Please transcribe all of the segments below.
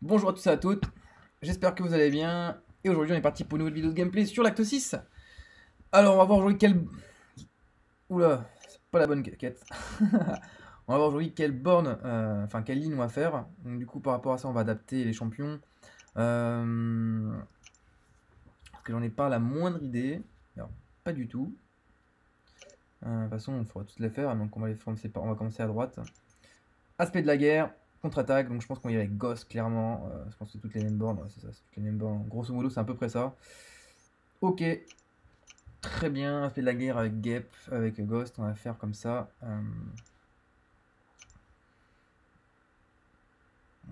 Bonjour à tous et à toutes, j'espère que vous allez bien. Et aujourd'hui on est parti pour une nouvelle vidéo de gameplay sur l'acte 6. Alors on va voir aujourd'hui quelle... Oula, c'est pas la bonne quête. On va voir aujourd'hui quelle borne, enfin quelle ligne on va faire. Donc, du coup par rapport à ça on va adapter les champions. Parce que j'en ai pas la moindre idée. Alors, pas du tout. De toute façon on pourra toutes les faire, donc on va commencer à droite. Aspect de la guerre. Contre-attaque, donc je pense qu'on y va avec Ghost clairement. Je pense que c'est toutes les mêmes bornes, ouais, c'est ça, c'est toutes les mêmes bornes. Grosso modo, c'est à peu près ça. Ok, très bien. Aspect de la guerre avec Gep, avec Ghost, on va faire comme ça. Bon,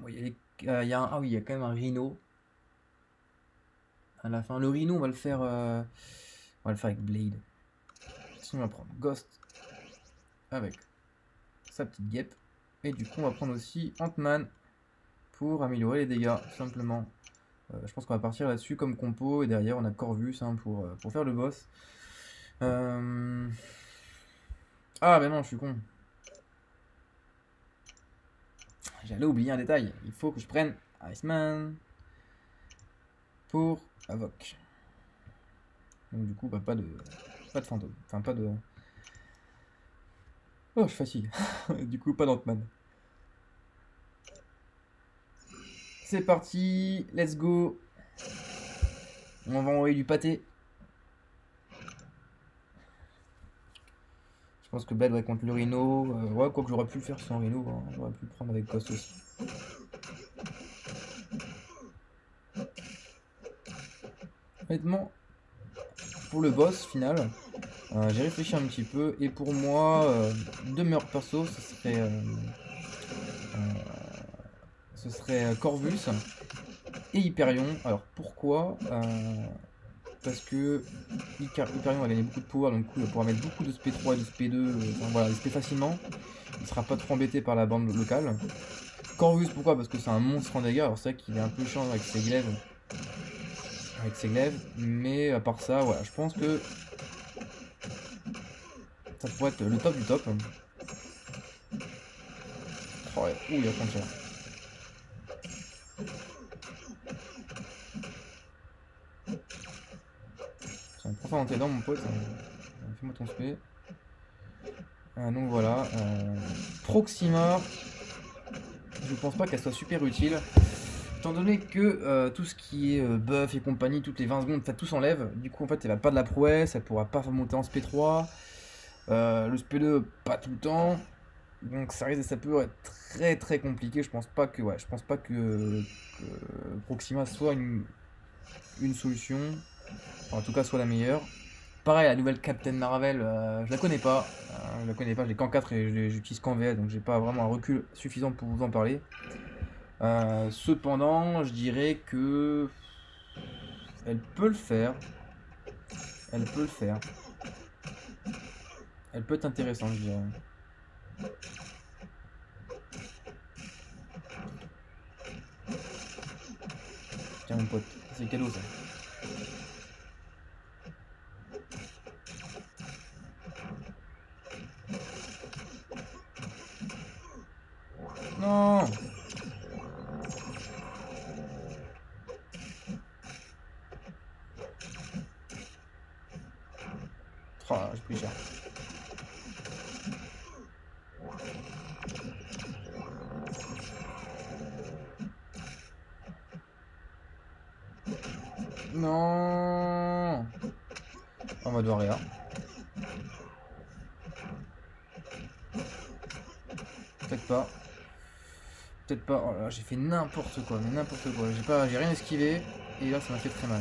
ah oui, il y a quand même un Rhino à la fin. Le Rhino, on va le faire avec Blade. Sinon, on va prendre Ghost avec sa petite Gep. Et du coup, on va prendre aussi Ant-Man pour améliorer les dégâts, tout simplement. Je pense qu'on va partir là-dessus comme compo. Et derrière, on a Corvus hein, pour faire le boss. Ah, ben non, je suis con. J'allais oublier un détail. Il faut que je prenne Iceman pour Avoc. Donc du coup, bah, pas de fantôme. Enfin, pas de... Oh, je suis fatigué. Du coup, pas d'Ant-Man. C'est parti, let's go. On va envoyer du pâté. Je pense que Blade ouais, contre le Rhino. Ouais, quoi que j'aurais pu le faire sans Rhino. Hein. J'aurais pu le prendre avec Ghost aussi. Honnêtement, pour le boss final, j'ai réfléchi un petit peu. Et pour moi, deux meilleurs persos, ce serait Corvus et Hyperion. Alors pourquoi parce que Hyperion va gagner beaucoup de pouvoir, donc du coup, il va pouvoir mettre beaucoup de SP3 et de SP2, enfin voilà, de SP facilement. Il sera pas trop embêté par la bande locale. Corvus, pourquoi? Parce que c'est un monstre en dégâts. Alors c'est vrai qu'il est un peu chiant avec ses glaives. Mais à part ça, voilà, je pense que ça pourrait être le top du top. Oh ouais, ouh, il y a frontière. C'est un profond dans tes dents, mon pote. Fais-moi ton spé. Donc voilà. Proxima, je pense pas qu'elle soit super utile. Étant donné que tout ce qui est buff et compagnie, toutes les 20 secondes, ça tout s'enlève. Du coup, en fait, elle va pas de la prouesse, elle pourra pas monter en SP3. Le SP2, pas tout le temps. Donc ça peut être très très compliqué. Je pense pas que, que Proxima soit une solution. Enfin, en tout cas, soit la meilleure. Pareil, la nouvelle Captain Marvel, je la connais pas. Je l'ai qu'en 4 et j'utilise qu'en VS, donc j'ai pas vraiment un recul suffisant pour vous en parler. Cependant, je dirais que elle peut le faire. Elle peut le faire. Elle peut être intéressante, je dirais. Tiens, mon pote, c'est cadeau ça. Non! Oh, j'ai pris cher. Non! On va devoir rien. Peut-être pas. Peut-être pas. Oh là, j'ai fait n'importe quoi, mais n'importe quoi. J'ai rien esquivé et là ça m'a fait très mal.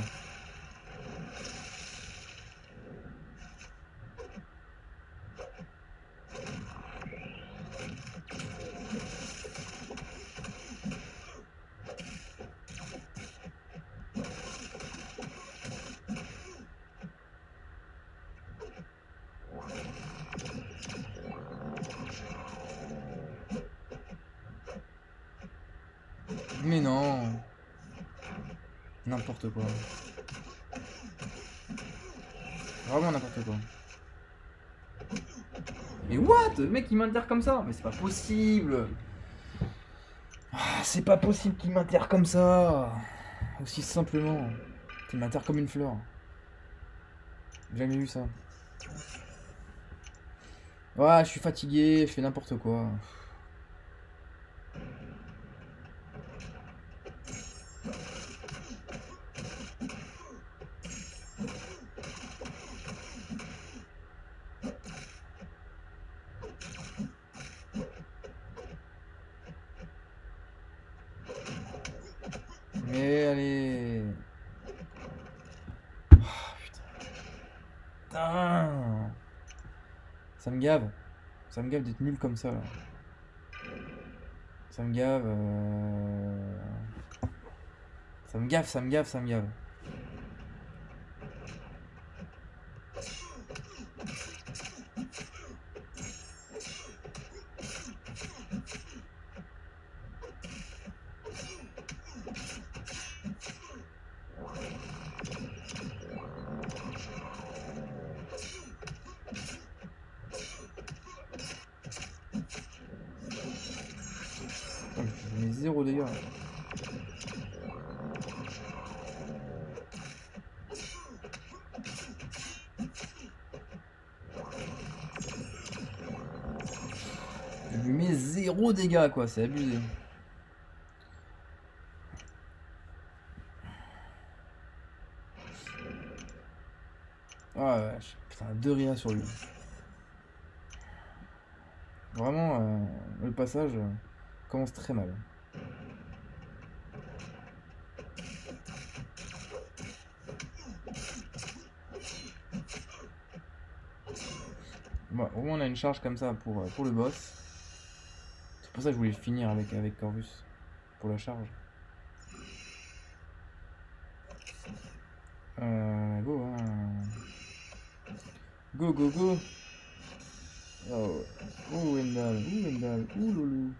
Mais non! N'importe quoi. Vraiment n'importe quoi. Mais what? Le mec il m'inter comme ça? Mais c'est pas possible! C'est pas possible qu'il m'interre comme ça. Aussi simplement. Qu'il m'interre comme une fleur. J'ai jamais vu ça. Ouais, je suis fatigué, je fais n'importe quoi. Mais allez. Ah, putain. Ça me gave. Ça me gave d'être nul comme ça là. Ça me gave. Ça me gave, ça me gave, ça me gave. Putain, je mets 0 dégâts. Je lui mets 0 dégâts quoi, c'est abusé. Ah ouais, putain, 2 RIA sur lui. Vraiment, le passage commence très mal. Bon, au moins on a une charge comme ça pour le boss. C'est pour ça que je voulais finir avec Corvus. Pour la charge. Go hein. Go go go. Oh, Wendell, Wendell, loulou.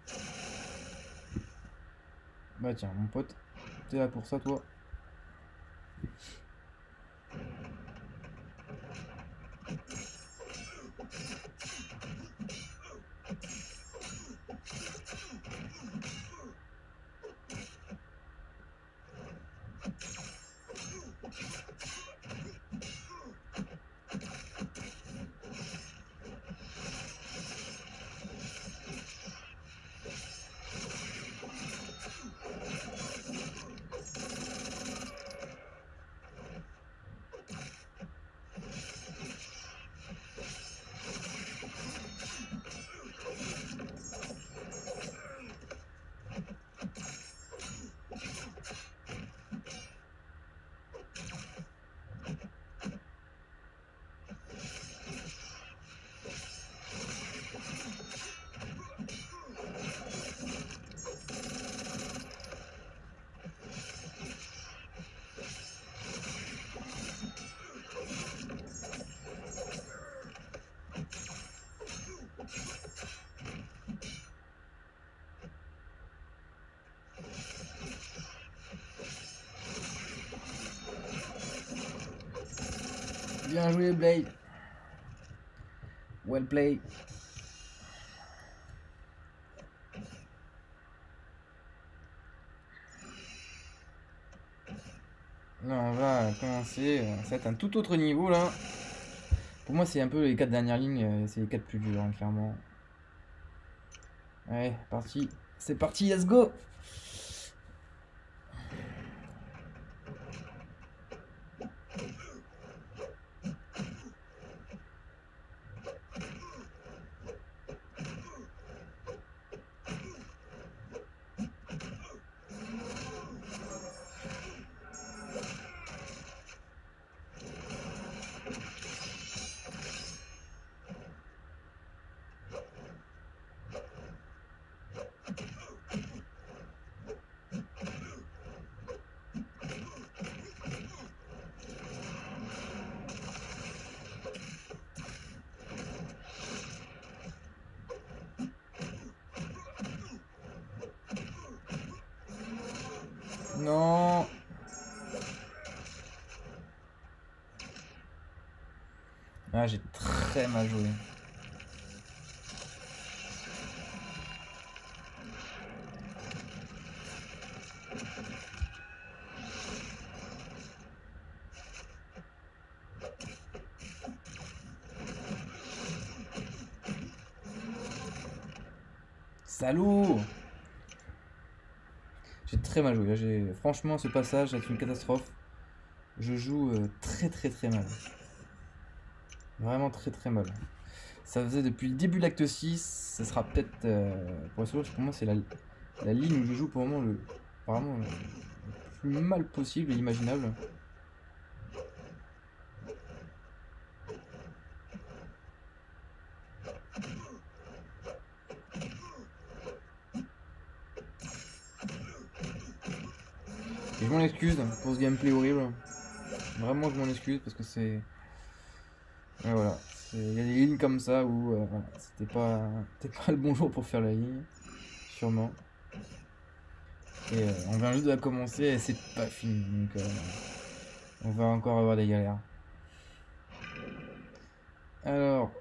Bah tiens mon pote, t'es là pour ça toi. Bien joué Blade. Well play. Là on va commencer, ça va être un tout autre niveau là. Pour moi c'est un peu les 4 dernières lignes, c'est les 4 plus durs hein, clairement. Allez, parti. C'est parti, let's go. Non. Ah, j'ai très mal joué. Salaud! J'ai très mal joué. Franchement, ce passage, c'est une catastrophe. Je joue très très très mal. Vraiment très très mal. Ça faisait depuis le début de l'acte 6. Ça sera peut-être. Pour moi, c'est la ligne où je joue pour le moment vraiment le plus mal possible et imaginable. Et je m'en excuse pour ce gameplay horrible. Vraiment, je m'en excuse parce que c'est. Ouais, voilà. Il y a des lignes comme ça où voilà, c'était pas le bon jour pour faire la ligne. Sûrement. Et on vient juste de la commencer et c'est pas fini. Donc on va encore avoir des galères. Alors.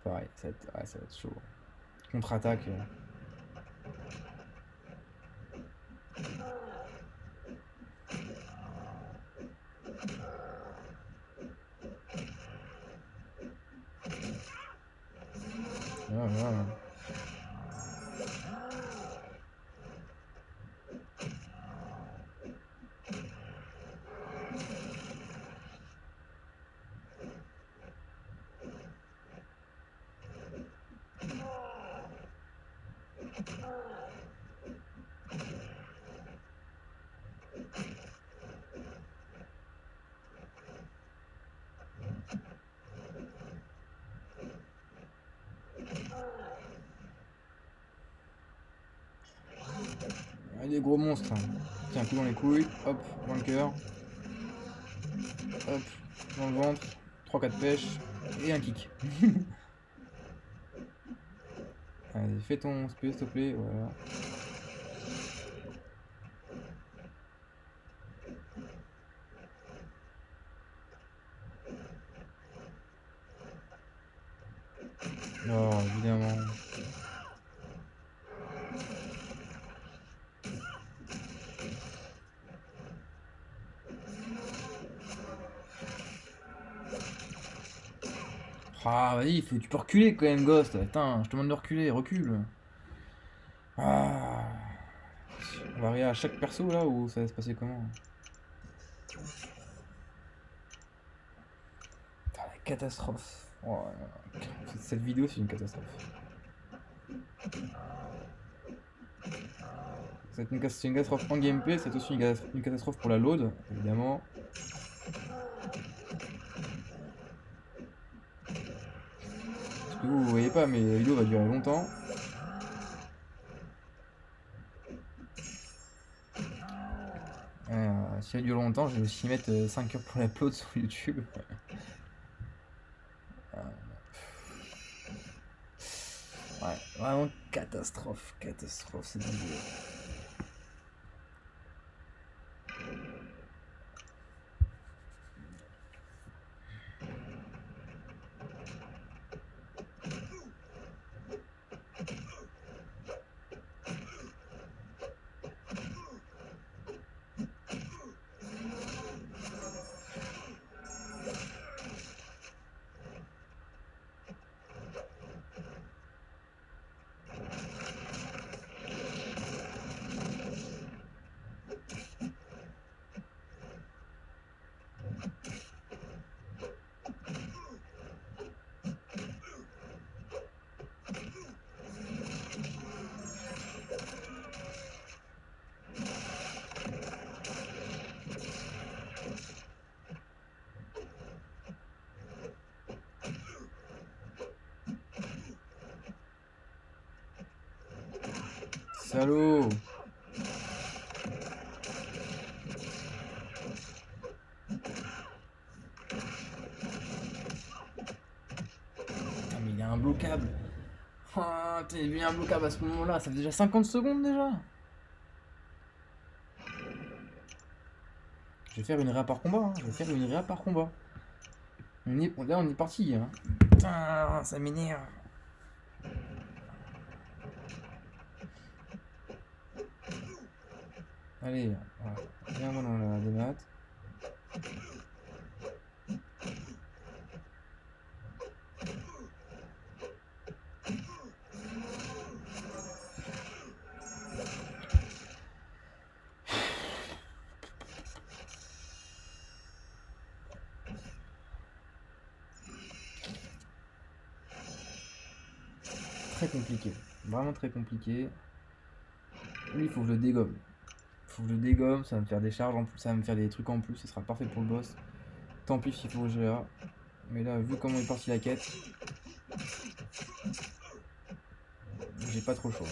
Pareil, ça va être chaud. Contre-attaque. Voilà. Des gros monstres. Tiens, un coup dans les couilles. Hop, dans le cœur. Hop, dans le ventre. 3-4 pêches. Et un kick. Allez, fais ton SP s'il te plaît. Voilà. Oh, évidemment. Ah, vas-y, tu peux reculer quand même, Ghost. Putain, je te demande de reculer, recule. Ah. On va arriver à chaque perso là ou ça va se passer comment? Putain, la catastrophe. Oh, cette vidéo, c'est une catastrophe. C'est une catastrophe en gameplay, c'est aussi une catastrophe pour la load, évidemment. Parce que vous voyez pas, mais la vidéo va durer longtemps. Si elle dure longtemps, je vais aussi mettre 5 heures pour l'upload sur YouTube. Ouais, vraiment catastrophe cette vidéo. Salaud! Putain, mais il est imbloquable! Ah, t'es devenu imbloquable à ce moment-là, ça fait déjà 50 secondes déjà! Je vais faire une réa par combat, hein. Je vais faire une réa par combat. Là, on est parti, hein. Putain, ça m'énerve! Allez, voilà. Viens-moi dans la démat. très compliqué. Vraiment très compliqué. Lui, il faut que je le dégomme. Faut que je le dégomme, ça va me faire des charges en plus, ça va me faire des trucs en plus, ce sera parfait pour le boss. Tant pis s'il faut que je là. Mais là, vu comment est parti la quête, j'ai pas trop le choix.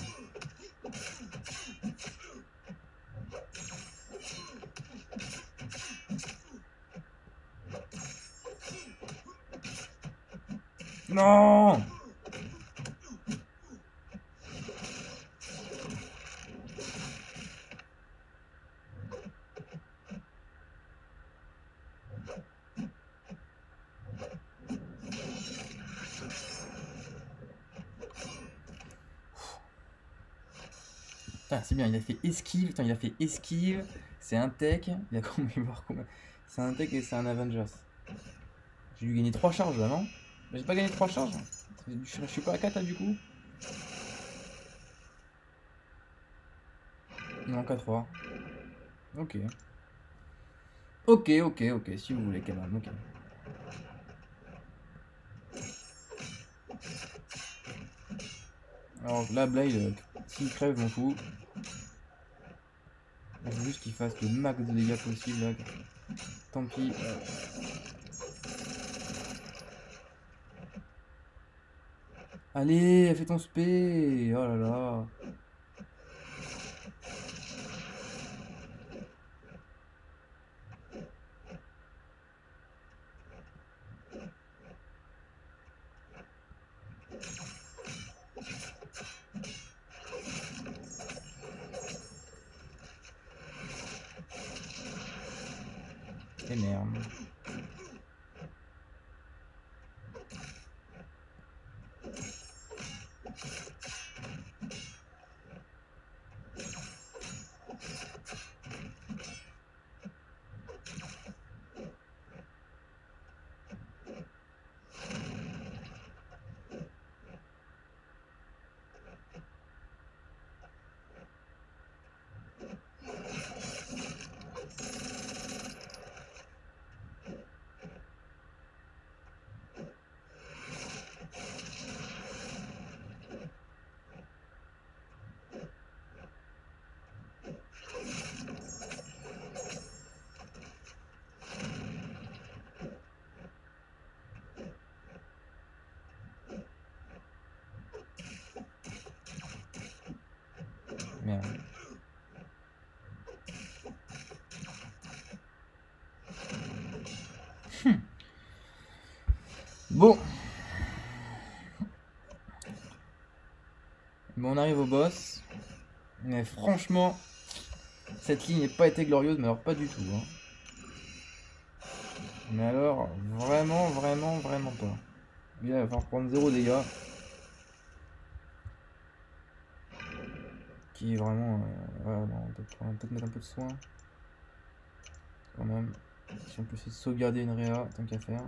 Non! C'est bien, il a fait esquive. Attends, il a fait esquive. C'est un tech. Il a combien? C'est un tech et c'est un Avengers. J'ai dû gagner 3 charges là, non? J'ai pas gagné 3 charges? Je suis pas à 4 là du coup? Non, qu'à 3. Ok. Ok, si vous voulez quand même, ok. Alors là, Blade, s'il crève, m'en fous. Il faut juste qu'il fasse le max de dégâts possible là. Tant pis. Allez, fais ton spé. Oh là là. Et merde. Merde. Bon. Bon, on arrive au boss. Mais franchement, cette ligne n'a pas été glorieuse, mais alors pas du tout. Hein. Mais alors, vraiment pas. Là, il va falloir prendre 0 dégâts. Qui est vraiment. Voilà, bon, on va peut-être mettre un peu de soin. Quand même. Si on peut essayer de sauvegarder une réa, tant qu'à faire.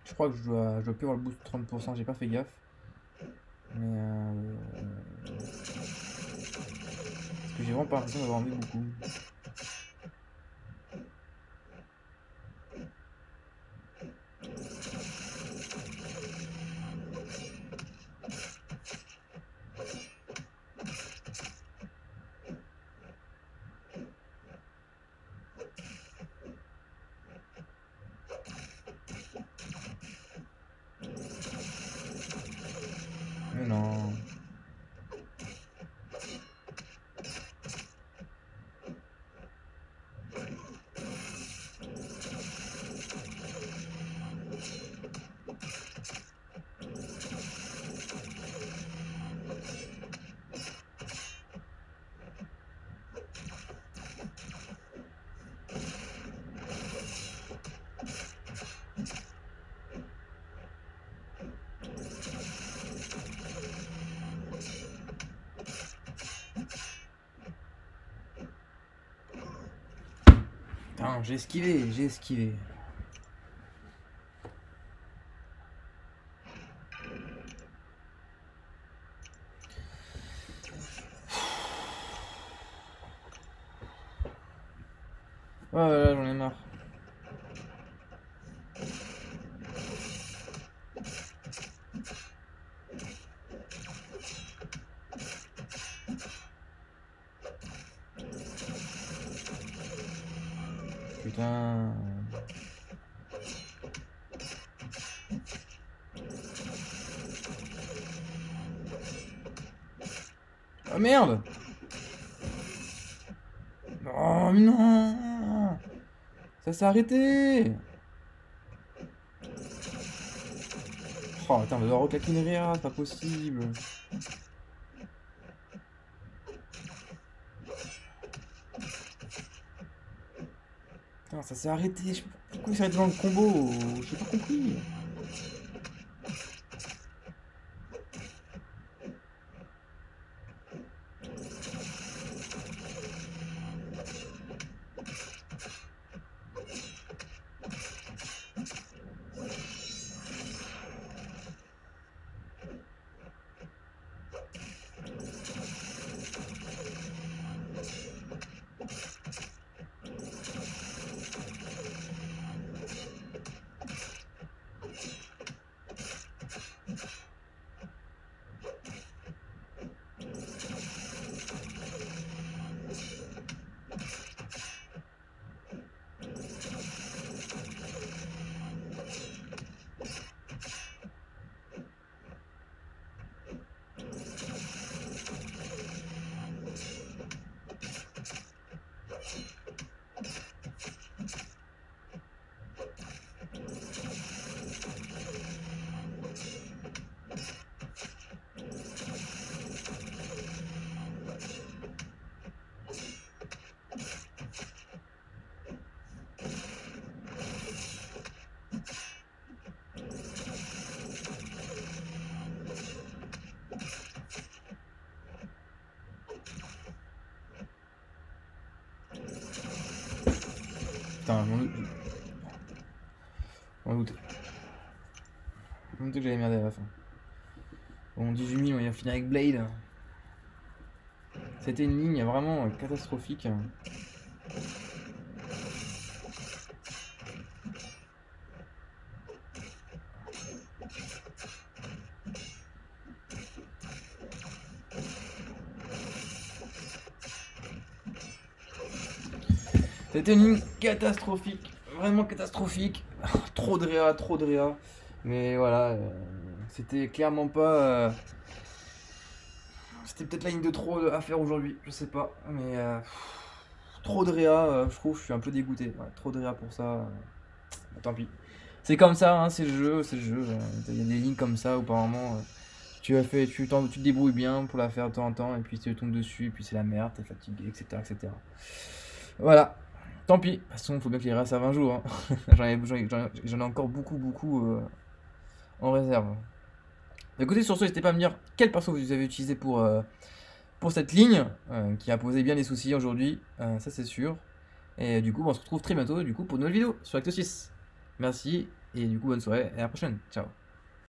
Je crois que je dois plus avoir le boost de 30%, j'ai pas fait gaffe. Mais parce que j'ai vraiment pas l'impression d'avoir envie beaucoup. Mais non. j'ai esquivé, j'ai esquivé. Oh là là, j'en ai marre. Putain. Oh merde. Oh mais non. Ça s'est arrêté. Oh putain, on va devoir reclaquer une réa, c'est pas possible. Putain, ça s'est arrêté. Pourquoi il s'est arrêté dans le combo? J'ai pas compris. Putain, on doutait. On doutait que j'allais merder à la fin. Bon, 18 000, on va finir avec Blade. C'était une ligne vraiment catastrophique. C'était une ligne catastrophique, vraiment catastrophique. Trop de réa, trop de réa. Mais voilà, c'était clairement pas. C'était peut-être la ligne de trop à faire aujourd'hui, je sais pas. Mais trop de réa, je trouve, je suis un peu dégoûté. Ouais, trop de réa pour ça. Tant pis. C'est comme ça, hein, c'est le jeu, c'est le jeu. Il y a des lignes comme ça où apparemment tu te débrouilles bien pour la faire de temps en temps, et puis tu tombes dessus, et puis c'est la merde, t'es fatigué, etc., etc. Voilà. Tant pis. De toute façon, il faut bien qu'il reste à 20 jours. Hein. J'en ai encore beaucoup, beaucoup en réserve. Écoutez, sur ce, n'hésitez pas à me dire quel perso vous avez utilisé pour cette ligne, qui a posé bien des soucis aujourd'hui, ça c'est sûr. Et du coup, on se retrouve très bientôt pour une nouvelle vidéo sur Acte 6. Merci, et du coup, bonne soirée, et à la prochaine. Ciao.